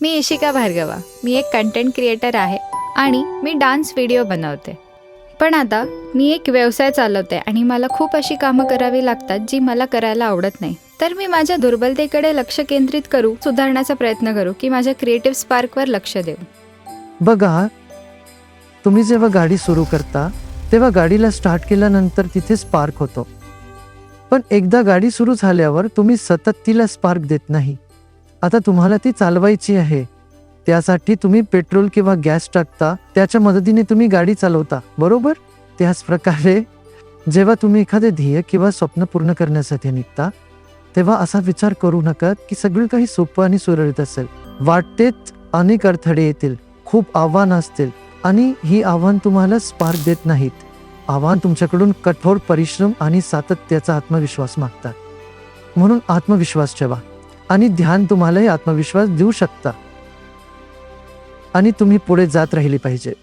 मी इशिका भार्गवा. मी एक content creator आहे आणि मी डान्स व्हिडिओ बनवते. पण आता मी एक व्यवसाय चालवते आणि मला खूप अशी कामं करावी लागतात जी मला करायला आवडत नाही. तर मी माझ्या दुर्बलतेकडे लक्ष केंद्रित करू, सुधारण्याचा प्रयत्न करू की माझ्या क्रिएटिव्ह स्पार्कवर लक्ष देऊ. बघा, तुम्ही जेव्हा गाडी सुरू करता तेव्हा गाडीला स्टार्ट केल्यानंतर तिथे स्पार्क होतो. पण एकदा गाडी सुरू झाल्यावर तुम्ही सतत तिला स्पार्क देत नाही. आता तुम्हाला ती चालवायची आहे, त्यासाठी तुम्ही पेट्रोल किंवा गॅस टाकता, त्याच्या मदतीने तुम्ही गाडी चालवता, बरोबर? त्याच प्रकारे जेव्हा तुम्ही एखादे ध्येय किंवा स्वप्न पूर्ण करण्यासाठी निघता तेव्हा असा विचार करू नका की सगळं काही सोपं आणि सुरळीत असेल. वाटेत अनेक अडथळे येतील, खूप आव्हानं असतील आणि ही आव्हान तुम्हाला स्पार्क देत नाहीत. आव्हान तुमच्याकडून कठोर परिश्रम आणि सातत्याचा आत्मविश्वास मागतात. म्हणून आत्मविश्वास ठेवा आणि ध्यान तुम्हालाही आत्मविश्वास देऊ शकता आणि तुम्ही पुढे जात राहिले पाहिजे.